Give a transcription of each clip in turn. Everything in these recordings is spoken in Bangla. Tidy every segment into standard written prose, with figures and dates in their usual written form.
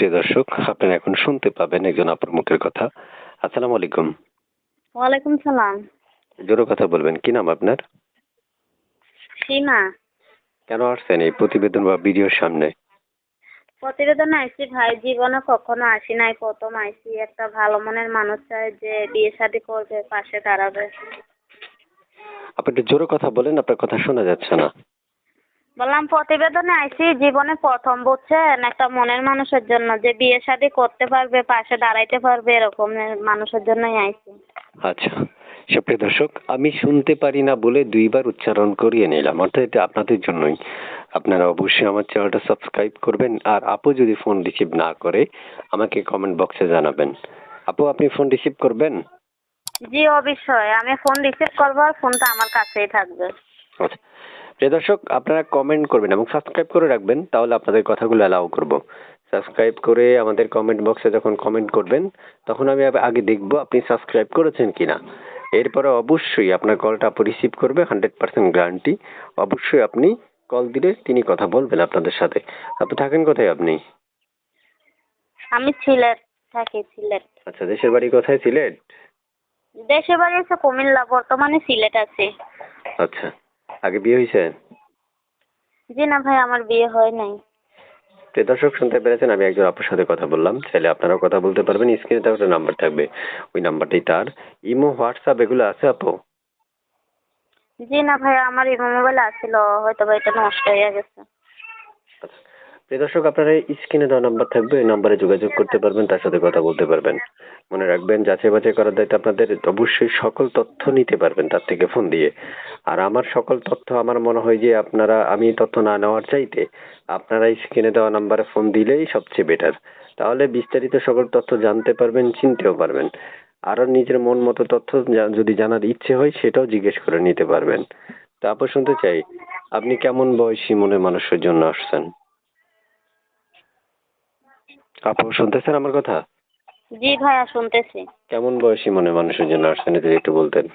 সুপ্রিয় দর্শক, আপনারা এখন শুনতে পাবেন একজন আপুর মুখের কথা। আসসালামু আলাইকুম। ওয়ালাইকুম সালাম। জোরে কথা বলবেন। কি নাম আপনার? সীমা। কেন আসছেন এই প্রতিবেদন বা ভিডিওর সামনে? প্রতিবেদনে আইছি ভাই, জীবনে কখনো আসি নাই, প্রথম আইছি। একটা ভালো মনের মানুষ চাই যে বিয়ে শাদী করবে, পাশে দাঁড়াবে। আপনি একটু জোরে কথা বলেন, আপনার কথা শোনা যাচ্ছে না। বললাম প্রতিবেদনে আইছি জীবনে প্রথম, বুঝছেন, একটা মনের মানুষের জন্য যে বিয়ে শাদী করতে পারবে, পাশে দাঁড়াইতে পারবে, এরকম মানুষের জন্যই আইছি। আচ্ছা, সুপ্রিয় দর্শক, আমি শুনতে পারি না বলে দুইবার উচ্চারণ করিয়ে নিলাম, অর্থাৎ এটা আপনাদের জন্যই। আপনারা অবশ্যই আমার চ্যানেলটা সাবস্ক্রাইব করবেন, আর আপু যদি ফোন রিসিভ না করে আমাকে কমেন্ট বক্সে জানাবেন। আপু, আপনি ফোন রিসিভ করবেন? জি অবশ্যই, আমি ফোন রিসিভ করবো, আর ফোনটা আমার কাছেই থাকবে। আচ্ছা, প্রিয় দর্শক, আপনারা কমেন্ট করবেন এবং সাবস্ক্রাইব করে রাখবেন, তাহলে আপনাদের কথাগুলো অ্যালাউ করব। সাবস্ক্রাইব করে আমাদের কমেন্ট বক্সে যখন কমেন্ট করবেন, তখন আমি আগে দেখব আপনি সাবস্ক্রাইব করেছেন কিনা। এরপরে অবশ্যই আপনার কলটা আপু রিসিভ করবে, 100% গ্যারান্টি। অবশ্যই আপনি কল দিলে তিনি কথা বলবেন আপনাদের সাথে। আপনি থাকেন কোথায় আপনি? আমি সিলেট থাকি, সিলেট। আচ্ছা, দেশের বাড়ি কোথায়? সিলেট? দেশের বাড়ি হচ্ছে কুমিল্লা, বর্তমানে সিলেট আছি। আচ্ছা, আগে বিয়ে হয়েছে? জি না ভাই, আমার বিয়ে হয় নাই। প্রিয় দর্শক, শুনতে পেরেছেন, আমি একজন আপুর সাথে কথা বললাম। চাইলে আপনারাও কথা বলতে পারবেন। স্ক্রিনে তার একটা নাম্বার থাকবে, ওই নাম্বারটাই তার। ইমো, হোয়াটসঅ্যাপ এগুলো আছে আপু? জি না ভাই, আমার ইমো মোবাইল আছিল, হয়তো বা এটা নষ্ট হয়ে গেছে। আচ্ছা, প্রিয় দর্শক, আপনারা স্ক্রিনে দেওয়া নাম্বার থাকবে, ওই নাম্বারে যোগাযোগ করতে পারবেন, তার সাথে কথা বলতে পারবেন। মনে রাখবেন, যাচাই বাছাই করার দায়িত্ব আপনাদের। অবশ্যই সকল তথ্য নিতে পারবেন তার থেকে ফোন দিয়ে। আর আমার সকল তথ্য, আমার মনে হয় যে আপনারা, আমি তথ্য না নেওয়ার চাইতে আপনারা স্ক্রিনে দেওয়া নাম্বারে ফোন দিলেই সবচেয়ে বেটার। তাহলে বিস্তারিত সকল তথ্য জানতে পারবেন, চিনতেও পারবেন। আরো নিজের মন মতো তথ্য যদি জানার ইচ্ছে হয়, সেটাও জিজ্ঞেস করে নিতে পারবেন। তারপর শুনতে চাই, আপনি কেমন বয়সী মনের মানুষের জন্য আসছেন? আপু, শুনতেছেন আমার কথা? জি ভাইয়া, শুনতেছি। কেমন বয়সী মনের মানুষের জন্য আসছেন, যদি একটু বলতেন।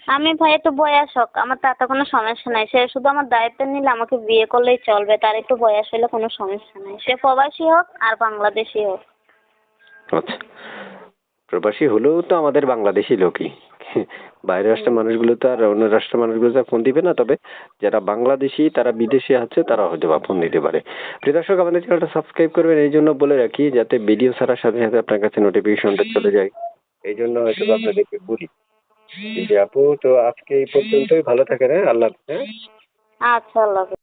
আমি ভাই একটু বয়স হোক, আমার তাতে কোনো সমস্যা নাই। সে শুধু আমার দায়িত্ব নিলে আমাকে বিয়ে করলেই চলবে, তার একটু বয়স হলে কোনো সমস্যা নাই। সে প্রবাসী হোক আর বাংলাদেশি হোক। আচ্ছা, প্রবাসী হলেও তো আমাদের বাংলাদেশি লোকই। বাইরের রাষ্ট্রের মানুষগুলো তো আর অন্য রাষ্ট্রের মানুষগুলো তো ফোন দিবে না, তবে যারা বাংলাদেশি, তারা বিদেশে আছে, তারা হয়তো বা ফোন দিতে পারে। প্রিয় দর্শক, আমাদের চ্যানেলটা সাবস্ক্রাইব করবেন, এই জন্য বলে রাখি, যাতে ভিডিও ছাড়ার সাথে সাথে আপনার কাছে নোটিফিকেশনটা চলে যায়। এই জন্য হয়তো আপনাদেরকে বলি। জি আপু, তো আজকে এই পর্যন্তই। ভালো থাকেন, হ্যাঁ? আল্লাহ হাফেজ। হ্যাঁ? আচ্ছা, আল্লাহ হাফেজ।